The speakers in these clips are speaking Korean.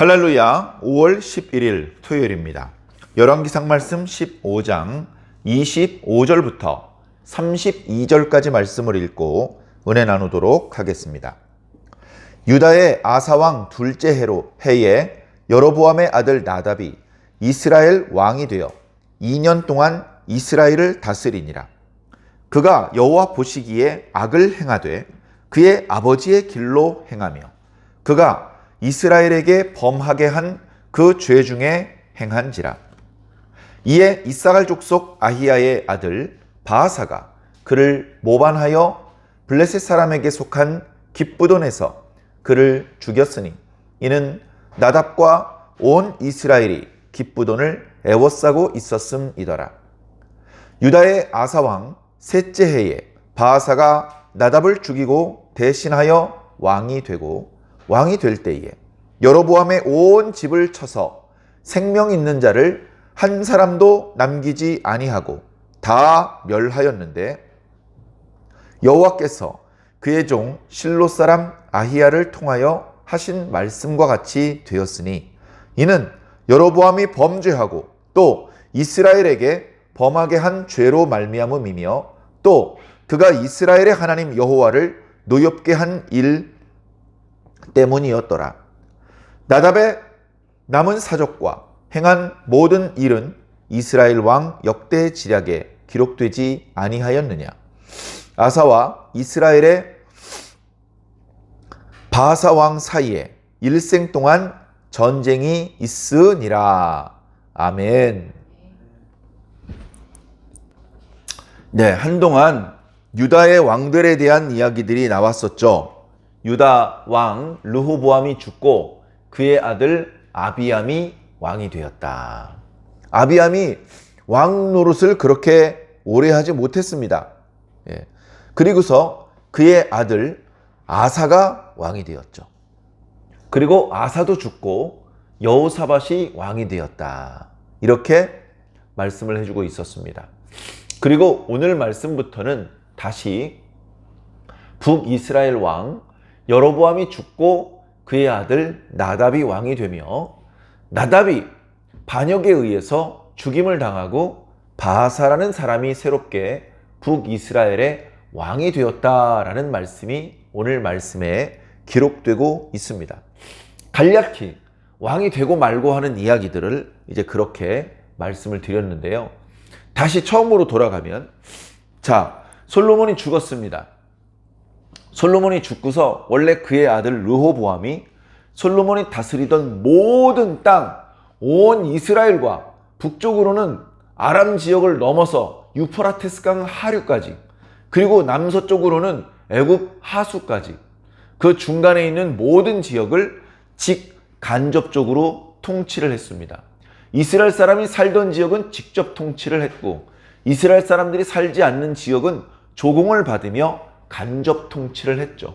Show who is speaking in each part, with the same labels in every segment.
Speaker 1: 할렐루야. 5월 11일 토요일입니다. 열왕기상 말씀 15장 25절부터 32절까지 말씀을 읽고 은혜 나누도록 하겠습니다. 유다의 아사왕 둘째 해에 여로보암의 아들 나답이 이스라엘 왕이 되어 2년 동안 이스라엘을 다스리니라. 그가 여호와 보시기에 악을 행하되 그의 아버지의 길로 행하며 그가 이스라엘에게 범하게 한 그 죄 중에 행한지라. 이에 이사갈 족속 아히야의 아들 바아사가 그를 모반하여 블레셋 사람에게 속한 깁부돈에서 그를 죽였으니 이는 나답과 온 이스라엘이 깁부돈을 애워싸고 있었음이더라. 유다의 아사왕 셋째 해에 바아사가 나답을 죽이고 대신하여 왕이 되고 왕이 될 때에 여로보암의 온 집을 쳐서 생명 있는 자를 한 사람도 남기지 아니하고 다 멸하였는데 여호와께서 그의 종 실로 사람 아히야를 통하여 하신 말씀과 같이 되었으니 이는 여로보암이 범죄하고 또 이스라엘에게 범하게 한 죄로 말미암음이며 또 그가 이스라엘의 하나님 여호와를 노엽게 한 일 때문이었더라. 나답의 남은 사적과 행한 모든 일은 이스라엘 왕 역대 지략에 기록되지 아니하였느냐. 아사와 이스라엘의 바아사 왕 사이에 일생 동안 전쟁이 있으니라. 아멘. 네, 한동안 유다의 왕들에 대한 이야기들이 나왔었죠. 유다 왕 르호보암이 죽고 그의 아들 아비암이 왕이 되었다. 아비암이 왕 노릇을 그렇게 오래 하지 못했습니다. 그리고서 그의 아들 아사가 왕이 되었죠. 그리고 아사도 죽고 여호사밧이 왕이 되었다. 이렇게 말씀을 해주고 있었습니다. 그리고 오늘 말씀부터는 다시 북이스라엘 왕 여로보암이 죽고 그의 아들 나답이 왕이 되며 나답이 반역에 의해서 죽임을 당하고 바아사라는 사람이 새롭게 북이스라엘의 왕이 되었다라는 말씀이 오늘 말씀에 기록되고 있습니다. 간략히 왕이 되고 말고 하는 이야기들을 이제 그렇게 말씀을 드렸는데요. 다시 처음으로 돌아가면 솔로몬이 죽었습니다. 솔로몬이 죽고서 원래 그의 아들 르호보암이 솔로몬이 다스리던 모든 땅, 온 이스라엘과 북쪽으로는 아람 지역을 넘어서 유프라테스 강 하류까지 그리고 남서쪽으로는 애굽 하수까지 그 중간에 있는 모든 지역을 직간접적으로 통치를 했습니다. 이스라엘 사람이 살던 지역은 직접 통치를 했고 이스라엘 사람들이 살지 않는 지역은 조공을 받으며 간접 통치를 했죠.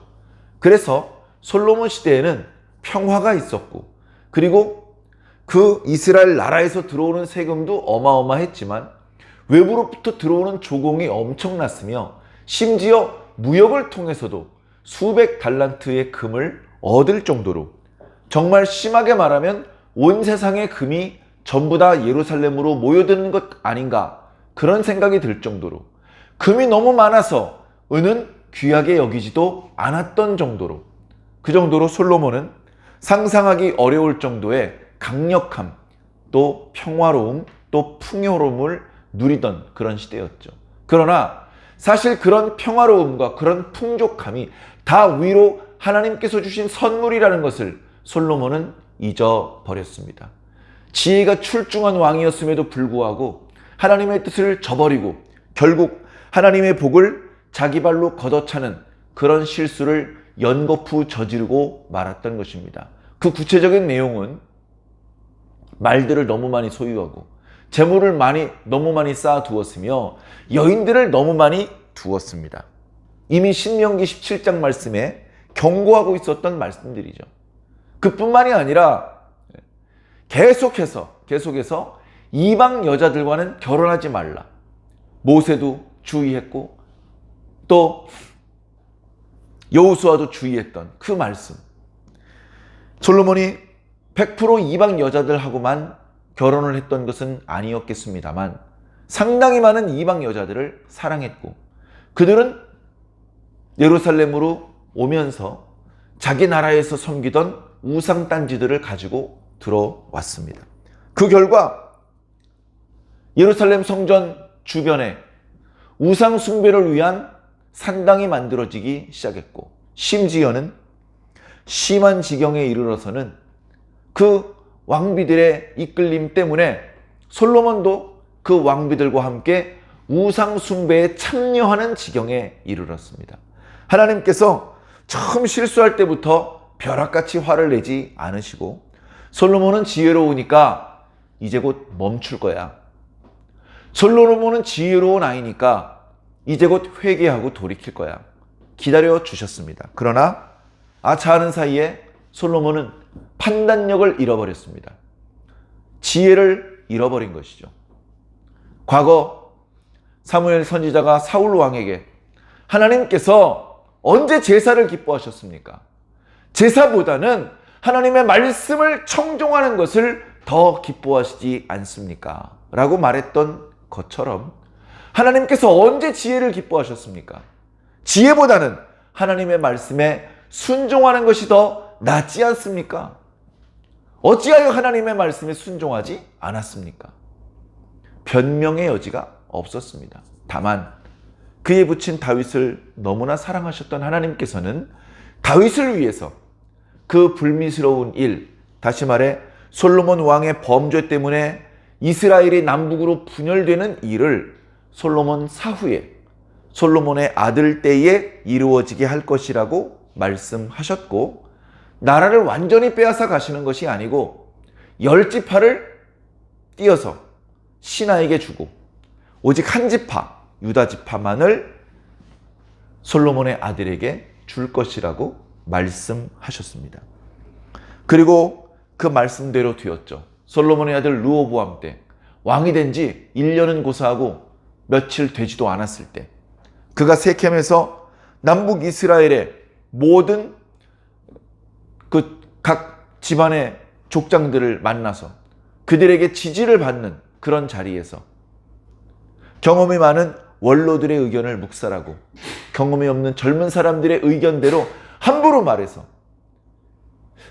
Speaker 1: 그래서 솔로몬 시대에는 평화가 있었고 그리고 그 이스라엘 나라에서 들어오는 세금도 어마어마했지만 외부로부터 들어오는 조공이 엄청났으며 심지어 무역을 통해서도 수백 달란트의 금을 얻을 정도로 정말 심하게 말하면 온 세상의 금이 전부 다 예루살렘으로 모여드는 것 아닌가 그런 생각이 들 정도로 금이 너무 많아서 은은 귀하게 여기지도 않았던 정도로 그 정도로 솔로몬은 상상하기 어려울 정도의 강력함 또 평화로움 또 풍요로움을 누리던 그런 시대였죠. 그러나 사실 그런 평화로움과 그런 풍족함이 다 위로 하나님께서 주신 선물이라는 것을 솔로몬은 잊어버렸습니다. 지혜가 출중한 왕이었음에도 불구하고 하나님의 뜻을 저버리고 결국 하나님의 복을 자기 발로 걷어차는 그런 실수를 연거푸 저지르고 말았던 것입니다. 그 구체적인 내용은 말들을 너무 많이 소유하고 재물을 너무 많이 쌓아두었으며 여인들을 너무 많이 두었습니다. 이미 신명기 17장 말씀에 경고하고 있었던 말씀들이죠. 그뿐만이 아니라 계속해서 이방 여자들과는 결혼하지 말라. 모세도 주의했고 또 여호수아도 주의했던 그 말씀. 솔로몬이 100% 이방 여자들하고만 결혼을 했던 것은 아니었겠습니다만 상당히 많은 이방 여자들을 사랑했고 그들은 예루살렘으로 오면서 자기 나라에서 섬기던 우상 딴지들을 가지고 들어왔습니다. 그 결과 예루살렘 성전 주변에 우상 숭배를 위한 산당이 만들어지기 시작했고 심지어는 심한 지경에 이르러서는 그 왕비들의 이끌림 때문에 솔로몬도 그 왕비들과 함께 우상 숭배에 참여하는 지경에 이르렀습니다. 하나님께서 처음 실수할 때부터 벼락같이 화를 내지 않으시고 솔로몬은 지혜로우니까 이제 곧 멈출 거야. 솔로몬은 지혜로운 아이니까 이제 곧 회개하고 돌이킬 거야. 기다려 주셨습니다. 그러나 아차하는 사이에 솔로몬은 판단력을 잃어버렸습니다. 지혜를 잃어버린 것이죠. 과거 사무엘 선지자가 사울 왕에게 하나님께서 언제 제사를 기뻐하셨습니까? 제사보다는 하나님의 말씀을 청종하는 것을 더 기뻐하시지 않습니까? 라고 말했던 것처럼 하나님께서 언제 지혜를 기뻐하셨습니까? 지혜보다는 하나님의 말씀에 순종하는 것이 더 낫지 않습니까? 어찌하여 하나님의 말씀에 순종하지 않았습니까? 변명의 여지가 없었습니다. 다만 그에 붙인 다윗을 너무나 사랑하셨던 하나님께서는 다윗을 위해서 그 불미스러운 일, 다시 말해 솔로몬 왕의 범죄 때문에 이스라엘이 남북으로 분열되는 일을 솔로몬 사후에 솔로몬의 아들 때에 이루어지게 할 것이라고 말씀하셨고 나라를 완전히 빼앗아 가시는 것이 아니고 10지파를 띄어서 신하에게 주고 오직 한 지파, 유다 지파만을 솔로몬의 아들에게 줄 것이라고 말씀하셨습니다. 그리고 그 말씀대로 되었죠. 솔로몬의 아들 르호보암 때 왕이 된 지 1년은 고사하고 며칠 되지도 않았을 때 그가 세켐에서 남북 이스라엘의 모든 그 각 집안의 족장들을 만나서 그들에게 지지를 받는 그런 자리에서 경험이 많은 원로들의 의견을 묵살하고 경험이 없는 젊은 사람들의 의견대로 함부로 말해서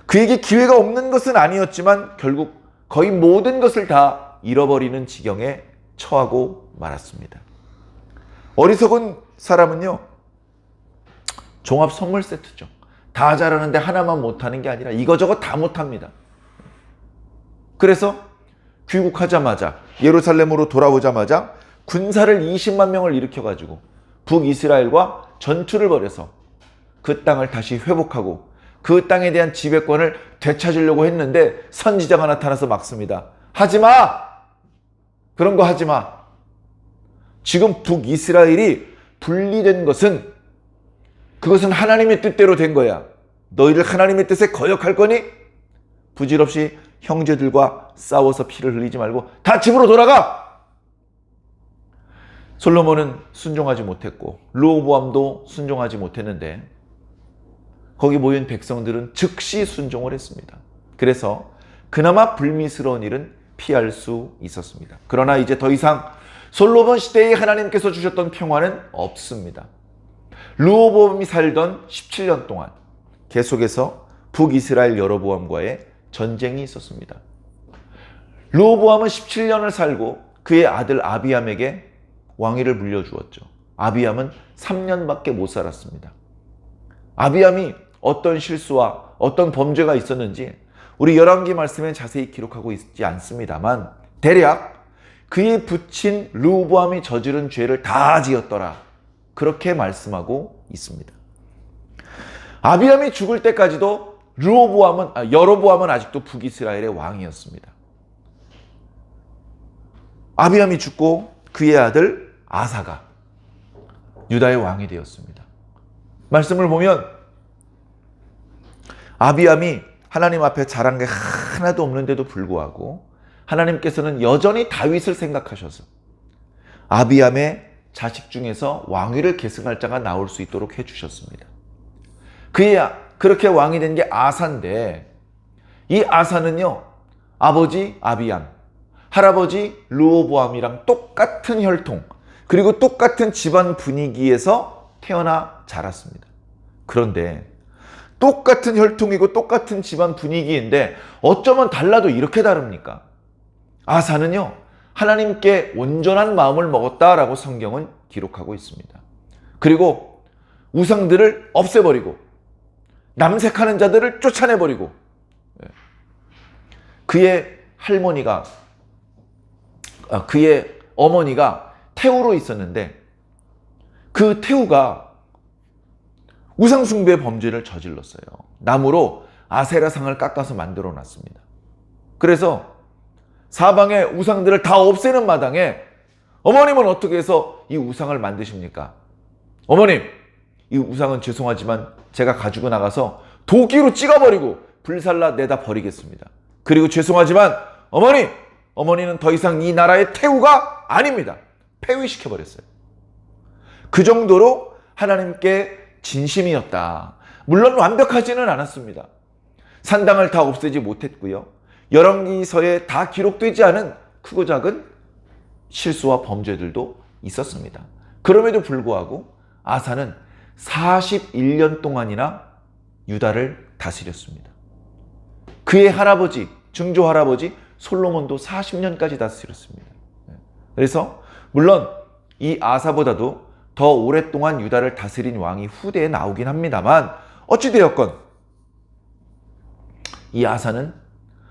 Speaker 1: 그에게 기회가 없는 것은 아니었지만 결국 거의 모든 것을 다 잃어버리는 지경에 처하고 말았습니다. 어리석은 사람은요, 종합 선물 세트죠. 다 잘하는데 하나만 못하는 게 아니라 이거저거 다 못합니다. 그래서 귀국하자마자 예루살렘으로 돌아오자마자 군사를 20만 명을 일으켜가지고 북이스라엘과 전투를 벌여서 그 땅을 다시 회복하고 그 땅에 대한 지배권을 되찾으려고 했는데 선지자가 나타나서 막습니다. 하지마! 그런 거 하지마. 지금 북이스라엘이 분리된 것은 그것은 하나님의 뜻대로 된 거야. 너희를 하나님의 뜻에 거역할 거니? 부질없이 형제들과 싸워서 피를 흘리지 말고 다 집으로 돌아가! 솔로몬은 순종하지 못했고 르호보암도 순종하지 못했는데 거기 모인 백성들은 즉시 순종을 했습니다. 그래서 그나마 불미스러운 일은 피할 수 있었습니다. 그러나 이제 더 이상 솔로몬 시대에 하나님께서 주셨던 평화는 없습니다. 르호보암이 살던 17년 동안 계속해서 북이스라엘 여로보암과의 전쟁이 있었습니다. 르호보암은 17년을 살고 그의 아들 아비암에게 왕위를 물려주었죠. 아비암은 3년밖에 못 살았습니다. 아비암이 어떤 실수와 어떤 범죄가 있었는지 우리 열왕기 말씀에 자세히 기록하고 있지 않습니다만 대략 그의 부친 르호보암이 저지른 죄를 다 지었더라. 그렇게 말씀하고 있습니다. 아비암이 죽을 때까지도 여로보암은 아직도 북이스라엘의 왕이었습니다. 아비암이 죽고 그의 아들 아사가 유다의 왕이 되었습니다. 말씀을 보면 아비암이 하나님 앞에 잘한 게 하나도 없는데도 불구하고 하나님께서는 여전히 다윗을 생각하셔서 아비암의 자식 중에서 왕위를 계승할 자가 나올 수 있도록 해주셨습니다. 그렇게 왕이 된 게 아사인데 이 아사는요, 아버지 아비암, 할아버지 르호보암이랑 똑같은 혈통, 그리고 똑같은 집안 분위기에서 태어나 자랐습니다. 그런데 똑같은 혈통이고 똑같은 집안 분위기인데 어쩌면 달라도 이렇게 다릅니까? 아사는요, 하나님께 온전한 마음을 먹었다라고 성경은 기록하고 있습니다. 그리고 우상들을 없애버리고 남색하는 자들을 쫓아내버리고, 그의 그의 어머니가 태우로 있었는데 그 태우가 우상숭배 범죄를 저질렀어요. 나무로 아세라상을 깎아서 만들어 놨습니다. 그래서 사방의 우상들을 다 없애는 마당에 어머님은 어떻게 해서 이 우상을 만드십니까? 어머님, 이 우상은 죄송하지만 제가 가지고 나가서 도끼로 찍어버리고 불살라 내다 버리겠습니다. 그리고 죄송하지만 어머니는 더 이상 이 나라의 태우가 아닙니다. 폐위시켜버렸어요. 그 정도로 하나님께 진심이었다. 물론 완벽하지는 않았습니다. 산당을 다 없애지 못했고요. 열왕기서에 다 기록되지 않은 크고 작은 실수와 범죄들도 있었습니다. 그럼에도 불구하고 아사는 41년 동안이나 유다를 다스렸습니다. 그의 할아버지, 증조 할아버지 솔로몬도 40년까지 다스렸습니다. 그래서 물론 이 아사보다도 더 오랫동안 유다를 다스린 왕이 후대에 나오긴 합니다만, 어찌되었건 이 아사는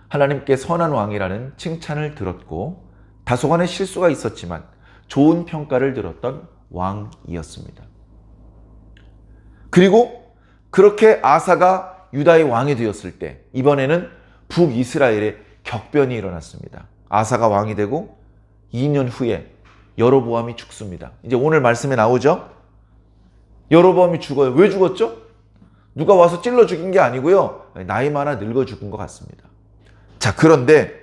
Speaker 1: 하나님께 선한 왕이라는 칭찬을 들었고 다소간의 실수가 있었지만 좋은 평가를 들었던 왕이었습니다. 그리고 그렇게 아사가 유다의 왕이 되었을 때 이번에는 북이스라엘에 격변이 일어났습니다. 아사가 왕이 되고 2년 후에 여로보암이 죽습니다. 이제 오늘 말씀에 나오죠? 여로보암이 죽어요. 왜 죽었죠? 누가 와서 찔러 죽인 게 아니고요. 나이 많아 늙어 죽은 것 같습니다. 자, 그런데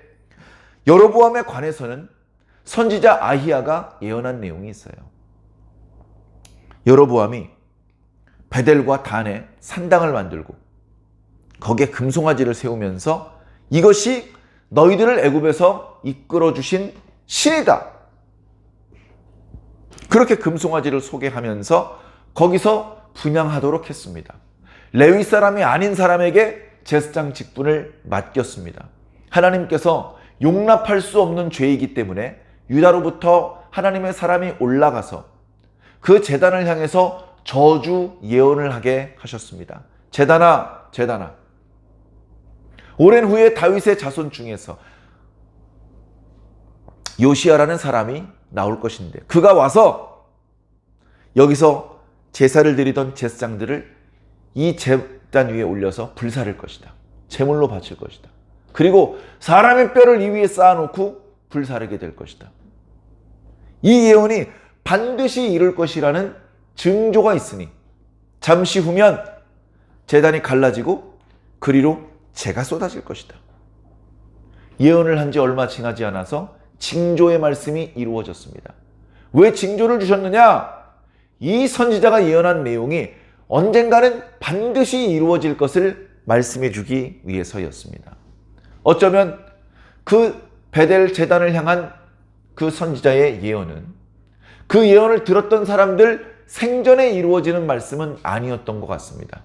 Speaker 1: 여로보암에 관해서는 선지자 아히야가 예언한 내용이 있어요. 여로보암이 베델과 단에 산당을 만들고 거기에 금송아지를 세우면서 이것이 너희들을 애굽에서 이끌어 주신 신이다. 그렇게 금송아지를 소개하면서 거기서 분향하도록 했습니다. 레위 사람이 아닌 사람에게 제사장 직분을 맡겼습니다. 하나님께서 용납할 수 없는 죄이기 때문에 유다로부터 하나님의 사람이 올라가서 그 제단을 향해서 저주 예언을 하게 하셨습니다. 제단아, 제단아, 오랜 후에 다윗의 자손 중에서 요시야라는 사람이 나올 것인데 그가 와서 여기서 제사를 드리던 제사장들을 이 제단 위에 올려서 불사를 것이다. 제물로 바칠 것이다. 그리고 사람의 뼈를 이 위에 쌓아놓고 불사르게 될 것이다. 이 예언이 반드시 이룰 것이라는 증조가 있으니 잠시 후면 제단이 갈라지고 그리로 재가 쏟아질 것이다. 예언을 한 지 얼마 지나지 않아서 징조의 말씀이 이루어졌습니다. 왜 징조를 주셨느냐? 이 선지자가 예언한 내용이 언젠가는 반드시 이루어질 것을 말씀해 주기 위해서였습니다. 어쩌면 그 베델 제단을 향한 그 선지자의 예언은 그 예언을 들었던 사람들 생전에 이루어지는 말씀은 아니었던 것 같습니다.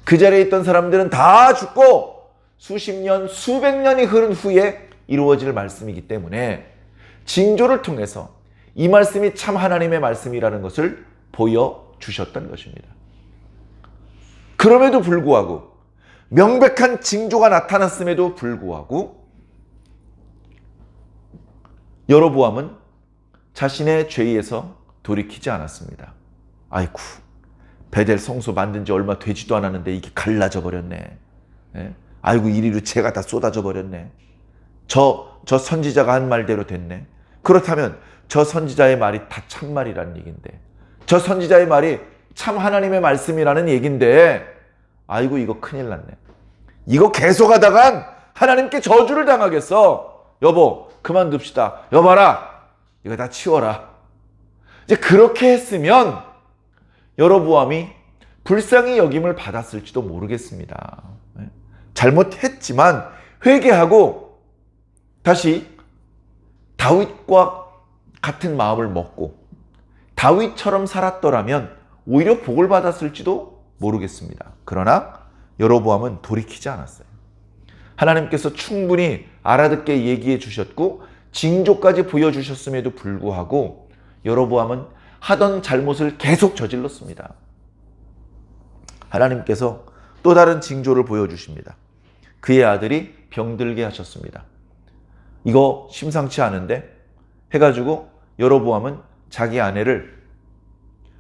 Speaker 1: 그 자리에 있던 사람들은 다 죽고 수십 년, 수백 년이 흐른 후에 이루어질 말씀이기 때문에 징조를 통해서 이 말씀이 참 하나님의 말씀이라는 것을 보여주셨던 것입니다. 그럼에도 불구하고 명백한 징조가 나타났음에도 불구하고 여로보암은 자신의 죄에서 돌이키지 않았습니다. 아이쿠, 베델 성소 만든 지 얼마 되지도 않았는데 이게 갈라져 버렸네. 아이고, 이리로 죄가 다 쏟아져 버렸네. 저 선지자가 한 말대로 됐네. 그렇다면 저 선지자의 말이 다 참말이라는 얘기인데, 저 선지자의 말이 참 하나님의 말씀이라는 얘기인데, 아이고, 이거 큰일 났네. 이거 계속하다간 하나님께 저주를 당하겠어. 여보, 그만둡시다. 여봐라, 이거 다 치워라. 이제 그렇게 했으면 여로보암이 불쌍히 여김을 받았을지도 모르겠습니다. 잘못했지만 회개하고 다시 다윗과 같은 마음을 먹고 다윗처럼 살았더라면 오히려 복을 받았을지도 모르겠습니다. 그러나 여로보암은 돌이키지 않았어요. 하나님께서 충분히 알아듣게 얘기해 주셨고 징조까지 보여주셨음에도 불구하고 여로보암은 하던 잘못을 계속 저질렀습니다. 하나님께서 또 다른 징조를 보여주십니다. 그의 아들이 병들게 하셨습니다. 이거 심상치 않은데 해가지고 여로보암은 자기 아내를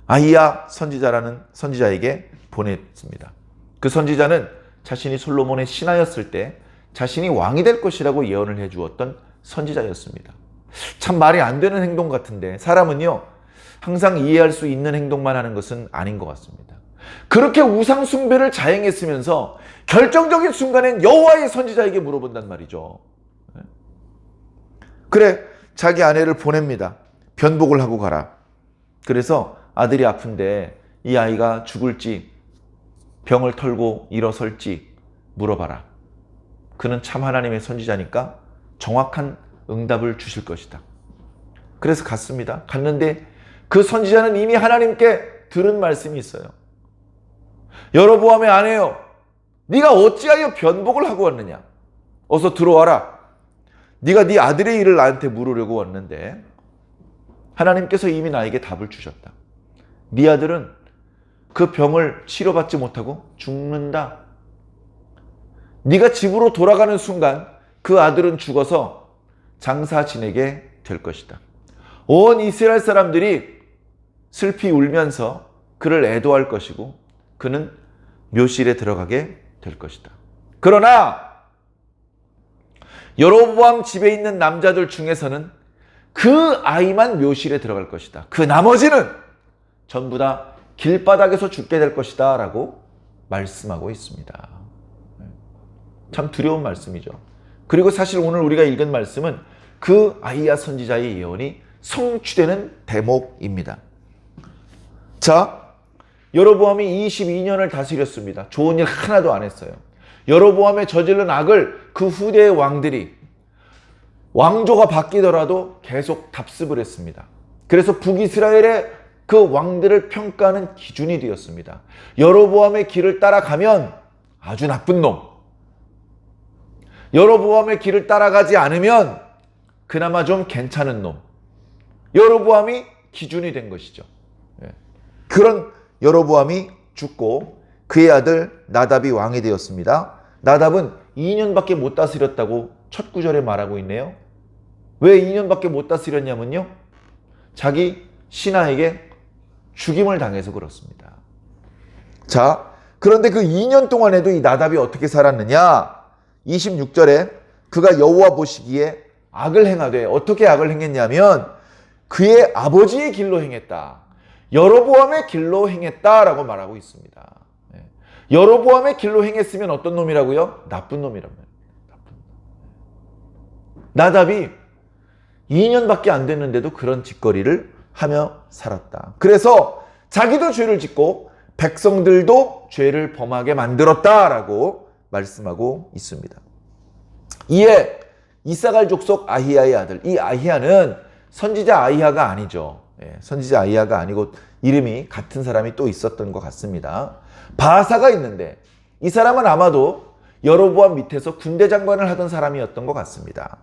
Speaker 1: 아히야 선지자라는 선지자에게 보냈습니다. 그 선지자는 자신이 솔로몬의 신하였을 때 자신이 왕이 될 것이라고 예언을 해주었던 선지자였습니다. 참 말이 안 되는 행동 같은데 사람은요 항상 이해할 수 있는 행동만 하는 것은 아닌 것 같습니다. 그렇게 우상 숭배를 자행했으면서 결정적인 순간엔 여호와의 선지자에게 물어본단 말이죠. 그래 자기 아내를 보냅니다. 변복을 하고 가라. 그래서 아들이 아픈데 이 아이가 죽을지 병을 털고 일어설지 물어봐라. 그는 참 하나님의 선지자니까 정확한 응답을 주실 것이다. 그래서 갔습니다. 갔는데 그 선지자는 이미 하나님께 들은 말씀이 있어요. 여로보암의 아내여, 네가 어찌하여 변복을 하고 왔느냐? 어서 들어와라. 네가 네 아들의 일을 나한테 물으려고 왔는데 하나님께서 이미 나에게 답을 주셨다. 네 아들은 그 병을 치료받지 못하고 죽는다. 네가 집으로 돌아가는 순간 그 아들은 죽어서 장사 지내게 될 것이다. 온 이스라엘 사람들이 슬피 울면서 그를 애도할 것이고 그는 묘실에 들어가게 될 것이다. 그러나 여로보암 집에 있는 남자들 중에서는 그 아이만 묘실에 들어갈 것이다. 그 나머지는 전부 다 길바닥에서 죽게 될 것이다 라고 말씀하고 있습니다. 참 두려운 말씀이죠. 그리고 사실 오늘 우리가 읽은 말씀은 그 아히야 선지자의 예언이 성취되는 대목입니다. 자, 여로보암이 22년을 다스렸습니다. 좋은 일 하나도 안 했어요. 여로보암의 저지른 악을 그 후대의 왕들이 왕조가 바뀌더라도 계속 답습을 했습니다. 그래서 북이스라엘의 그 왕들을 평가하는 기준이 되었습니다. 여로보암의 길을 따라가면 아주 나쁜 놈. 여로보암의 길을 따라가지 않으면 그나마 좀 괜찮은 놈. 여로보암이 기준이 된 것이죠. 그런 여로보암이 죽고 그의 아들 나답이 왕이 되었습니다. 나답은 2년밖에 못 다스렸다고 첫 구절에 말하고 있네요. 왜 2년밖에 못 다스렸냐면요. 자기 신하에게 죽임을 당해서 그렇습니다. 자, 그런데 그 2년 동안에도 이 나답이 어떻게 살았느냐? 26절에 그가 여호와 보시기에 악을 행하되, 어떻게 악을 행했냐면 그의 아버지의 길로 행했다. 여로보암의 길로 행했다라고 말하고 있습니다. 여로보암의 길로 행했으면 어떤 놈이라고요? 나쁜 놈이란 말이에요. 나답이 2년밖에 안 됐는데도 그런 짓거리를 하며 살았다. 그래서 자기도 죄를 짓고 백성들도 죄를 범하게 만들었다라고 말씀하고 있습니다. 이에 이사갈 족속 아히야의 아들, 이 아히야는 선지자 아히야가 아니죠. 선지자 아히야가 아니고 이름이 같은 사람이 또 있었던 것 같습니다. 바사가 있는데 이 사람은 아마도 여로보암 밑에서 군대 장관을 하던 사람이었던 것 같습니다.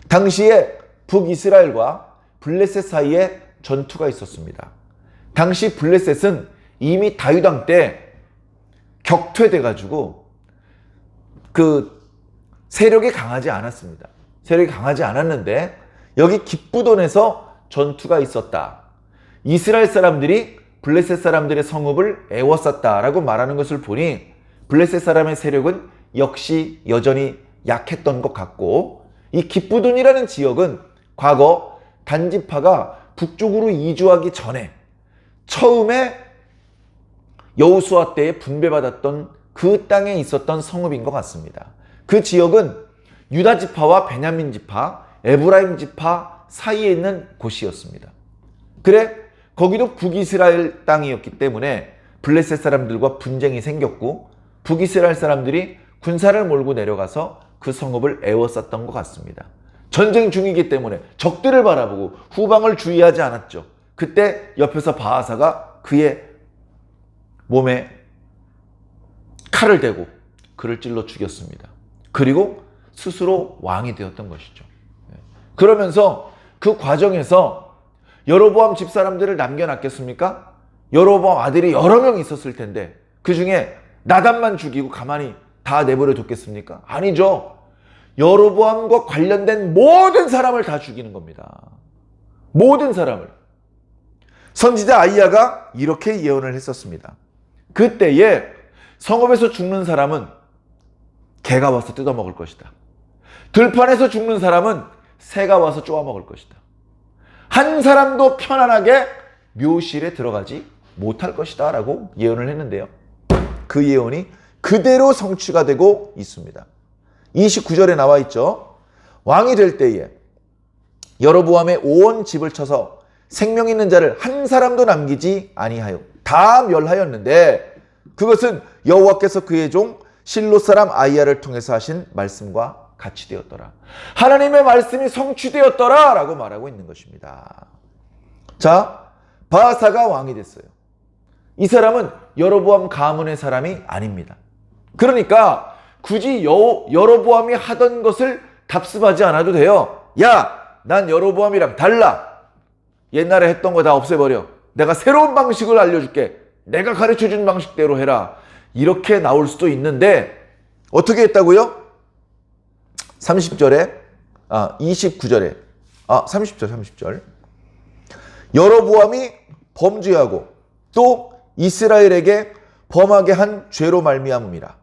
Speaker 1: 당시에 북이스라엘과 블레셋 사이에 전투가 있었습니다. 당시 블레셋은 이미 다윗 왕 때 격퇴돼 가지고 그 세력이 강하지 않았습니다. 세력이 강하지 않았는데 여기 기브돈에서 전투가 있었다. 이스라엘 사람들이 블레셋 사람들의 성읍을 애워쌌다라고 말하는 것을 보니 블레셋 사람의 세력은 역시 여전히 약했던 것 같고, 이 기브돈이라는 지역은 과거 단지파가 북쪽으로 이주하기 전에 처음에 여호수아 때에 분배받았던 그 땅에 있었던 성읍인 것 같습니다. 그 지역은 유다 지파와 베냐민 지파, 에브라임 지파 사이에 있는 곳이었습니다. 그래 거기도 북이스라엘 땅이었기 때문에 블레셋 사람들과 분쟁이 생겼고 북이스라엘 사람들이 군사를 몰고 내려가서 그 성읍을 에워쌌던 것 같습니다. 전쟁 중이기 때문에 적들을 바라보고 후방을 주의하지 않았죠. 그때 옆에서 바하사가 그의 몸에 칼을 대고 그를 찔러 죽였습니다. 그리고 스스로 왕이 되었던 것이죠. 그러면서 그 과정에서 여로보암 집사람들을 남겨놨겠습니까? 여로보암 아들이 여러 명 있었을 텐데 그 중에 나단만 죽이고 가만히 다 내버려 뒀겠습니까? 아니죠. 여로보암과 관련된 모든 사람을 다 죽이는 겁니다. 모든 사람을. 선지자 아이야가 이렇게 예언을 했었습니다. 그때에 성읍에서 죽는 사람은 개가 와서 뜯어먹을 것이다. 들판에서 죽는 사람은 새가 와서 쪼아먹을 것이다. 한 사람도 편안하게 묘실에 들어가지 못할 것이다 라고 예언을 했는데요. 그 예언이 그대로 성취가 되고 있습니다. 29절에 나와 있죠. 왕이 될 때에 여로보암의 온 집을 쳐서 생명 있는 자를 한 사람도 남기지 아니하여 다 멸하였는데 그것은 여호와께서 그의 종 실로 사람 아이야를 통해서 하신 말씀과 같이 되었더라. 하나님의 말씀이 성취되었더라 라고 말하고 있는 것입니다. 자, 바하사가 왕이 됐어요. 이 사람은 여로보암 가문의 사람이 아닙니다. 그러니까 굳이 여로보암이 하던 것을 답습하지 않아도 돼요. 야, 난 여로보암이랑 달라. 옛날에 했던 거 다 없애버려. 내가 새로운 방식을 알려줄게. 내가 가르쳐준 방식대로 해라. 이렇게 나올 수도 있는데 어떻게 했다고요? 30절에 29절에 30절 여로보암이 범죄하고 또 이스라엘에게 범하게 한 죄로 말미암음이라.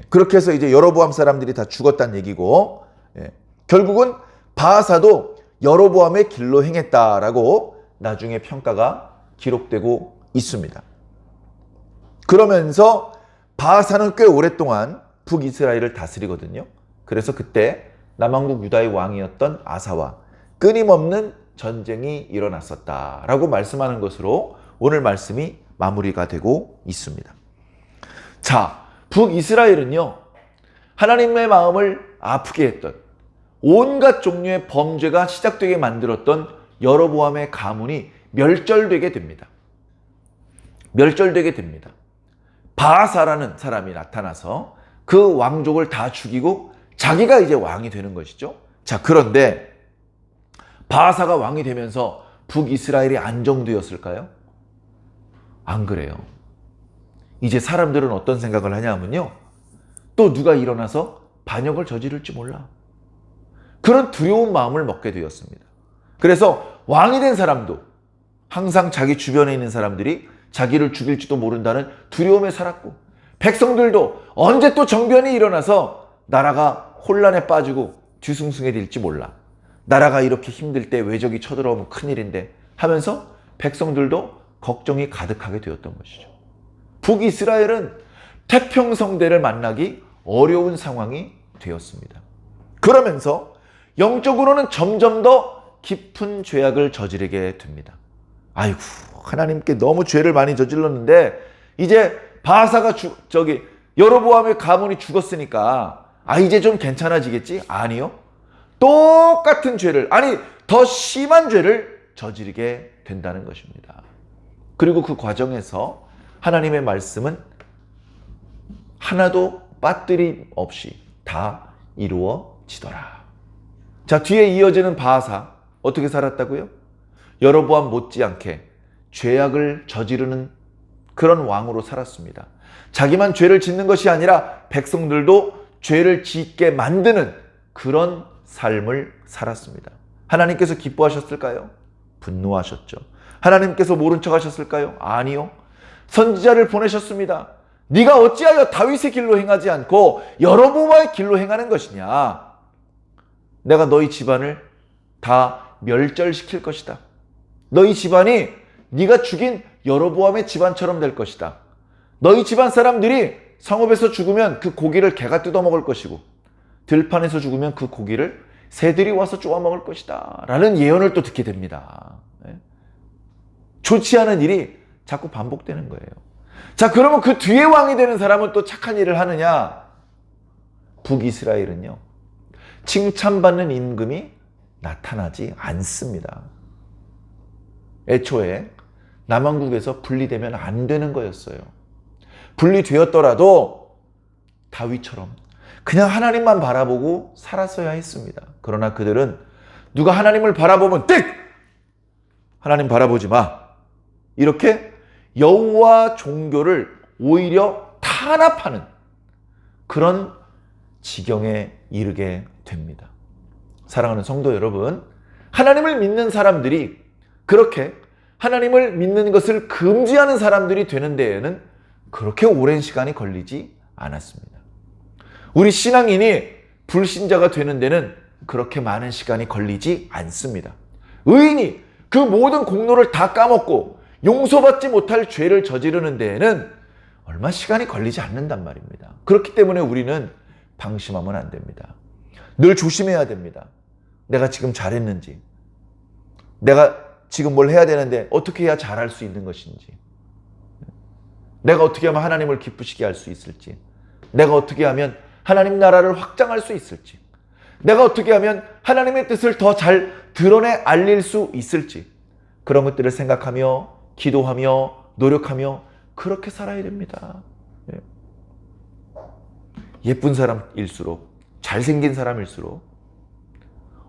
Speaker 1: 그렇게 해서 이제 여로보암 사람들이 다 죽었다는 얘기고 결국은 바하사도 여로보암의 길로 행했다라고 나중에 평가가 기록되고 있습니다. 그러면서 바하사는 꽤 오랫동안 북이스라엘을 다스리거든요. 그래서 그때 남왕국 유다의 왕이었던 아사와 끊임없는 전쟁이 일어났었다라고 말씀하는 것으로 오늘 말씀이 마무리가 되고 있습니다. 자, 북이스라엘은요, 하나님의 마음을 아프게 했던 온갖 종류의 범죄가 시작되게 만들었던 여로보암의 가문이 멸절되게 됩니다. 멸절되게 됩니다. 바하사라는 사람이 나타나서 그 왕족을 다 죽이고 자기가 이제 왕이 되는 것이죠. 자, 그런데 바하사가 왕이 되면서 북이스라엘이 안정되었을까요? 안 그래요. 이제 사람들은 어떤 생각을 하냐면요. 또 누가 일어나서 반역을 저지를지 몰라. 그런 두려운 마음을 먹게 되었습니다. 그래서 왕이 된 사람도 항상 자기 주변에 있는 사람들이 자기를 죽일지도 모른다는 두려움에 살았고 백성들도 언제 또 정변이 일어나서 나라가 혼란에 빠지고 뒤숭숭해질지 몰라. 나라가 이렇게 힘들 때 외적이 쳐들어오면 큰일인데 하면서 백성들도 걱정이 가득하게 되었던 것이죠. 북이스라엘은 태평성대를 만나기 어려운 상황이 되었습니다. 그러면서 영적으로는 점점 더 깊은 죄악을 저지르게 됩니다. 아이고, 하나님께 너무 죄를 많이 저질렀는데 이제 바하사가 여로보암의 가문이 죽었으니까 이제 좀 괜찮아지겠지? 아니요. 똑같은 죄를, 더 심한 죄를 저지르게 된다는 것입니다. 그리고 그 과정에서 하나님의 말씀은 하나도 빠뜨림 없이 다 이루어지더라. 자, 뒤에 이어지는 바하사 어떻게 살았다고요? 여로보암 못지않게 죄악을 저지르는 그런 왕으로 살았습니다. 자기만 죄를 짓는 것이 아니라 백성들도 죄를 짓게 만드는 그런 삶을 살았습니다. 하나님께서 기뻐하셨을까요? 분노하셨죠. 하나님께서 모른 척 하셨을까요? 아니요. 선지자를 보내셨습니다. 네가 어찌하여 다윗의 길로 행하지 않고 여로보암의 길로 행하는 것이냐? 내가 너희 집안을 다 멸절시킬 것이다. 너희 집안이 네가 죽인 여로보암의 집안처럼 될 것이다. 너희 집안 사람들이 성읍에서 죽으면 그 고기를 개가 뜯어먹을 것이고 들판에서 죽으면 그 고기를 새들이 와서 쪼아먹을 것이다 라는 예언을 또 듣게 됩니다. 좋지 않은 일이 자꾸 반복되는 거예요. 자, 그러면 그 뒤에 왕이 되는 사람은 또 착한 일을 하느냐? 북이스라엘은요, 칭찬받는 임금이 나타나지 않습니다. 애초에 남왕국에서 분리되면 안 되는 거였어요. 분리되었더라도 다윗처럼 그냥 하나님만 바라보고 살았어야 했습니다. 그러나 그들은 누가 하나님을 바라보면 띡! 하나님 바라보지 마. 이렇게 여호와 종교를 오히려 탄압하는 그런 지경에 이르게 됩니다. 사랑하는 성도 여러분, 하나님을 믿는 사람들이 그렇게 하나님을 믿는 것을 금지하는 사람들이 되는 데에는 그렇게 오랜 시간이 걸리지 않았습니다. 우리 신앙인이 불신자가 되는 데는 그렇게 많은 시간이 걸리지 않습니다. 의인이 그 모든 공로를 다 까먹고 용서받지 못할 죄를 저지르는 데에는 얼마 시간이 걸리지 않는단 말입니다. 그렇기 때문에 우리는 방심하면 안 됩니다. 늘 조심해야 됩니다. 내가 지금 잘했는지, 내가 지금 뭘 해야 되는데 어떻게 해야 잘할 수 있는 것인지, 내가 어떻게 하면 하나님을 기쁘시게 할 수 있을지, 내가 어떻게 하면 하나님 나라를 확장할 수 있을지, 내가 어떻게 하면 하나님의 뜻을 더 잘 드러내 알릴 수 있을지, 그런 것들을 생각하며 기도하며 노력하며 그렇게 살아야 됩니다. 예쁜 사람일수록, 잘생긴 사람일수록,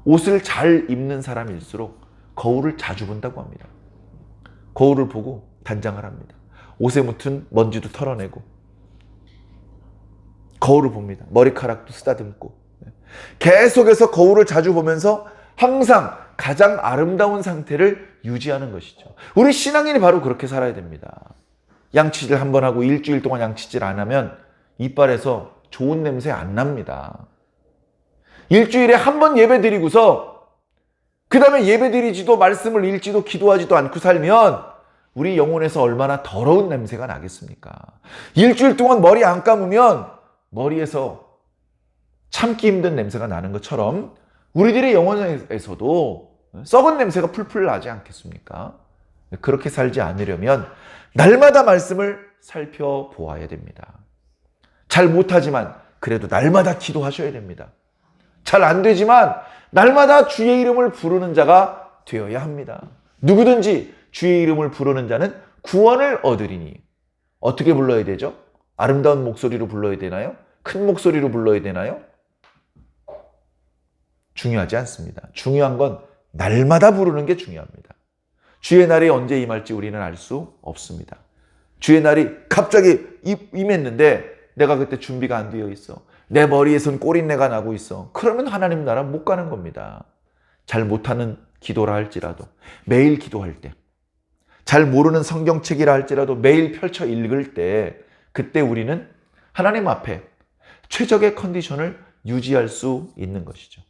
Speaker 1: 옷을 잘 입는 사람일수록 거울을 자주 본다고 합니다. 거울을 보고 단장을 합니다. 옷에 묻은 먼지도 털어내고 거울을 봅니다. 머리카락도 쓰다듬고 계속해서 거울을 자주 보면서 항상 가장 아름다운 상태를 유지하는 것이죠. 우리 신앙인이 바로 그렇게 살아야 됩니다. 양치질 한번 하고 일주일 동안 양치질 안 하면 이빨에서 좋은 냄새 안 납니다. 일주일에 한 번 예배 드리고서 그 다음에 예배 드리지도 말씀을 읽지도 기도하지도 않고 살면 우리 영혼에서 얼마나 더러운 냄새가 나겠습니까? 일주일 동안 머리 안 감으면 머리에서 참기 힘든 냄새가 나는 것처럼 우리들의 영혼에서도 썩은 냄새가 풀풀 나지 않겠습니까? 그렇게 살지 않으려면 날마다 말씀을 살펴보아야 됩니다. 잘 못하지만 그래도 날마다 기도하셔야 됩니다. 잘 안 되지만 날마다 주의 이름을 부르는 자가 되어야 합니다. 누구든지 주의 이름을 부르는 자는 구원을 얻으리니. 어떻게 불러야 되죠? 아름다운 목소리로 불러야 되나요? 큰 목소리로 불러야 되나요? 중요하지 않습니다. 중요한 건 날마다 부르는 게 중요합니다. 주의 날이 언제 임할지 우리는 알 수 없습니다. 주의 날이 갑자기 임했는데 내가 그때 준비가 안 되어 있어. 내 머리에선 꼬린내가 나고 있어. 그러면 하나님 나라 못 가는 겁니다. 잘 못하는 기도라 할지라도, 매일 기도할 때, 잘 모르는 성경책이라 할지라도 매일 펼쳐 읽을 때, 그때 우리는 하나님 앞에 최적의 컨디션을 유지할 수 있는 것이죠.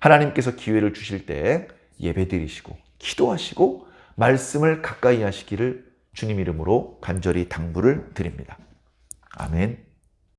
Speaker 1: 하나님께서 기회를 주실 때 예배 드리시고 기도하시고 말씀을 가까이 하시기를 주님 이름으로 간절히 당부를 드립니다. 아멘.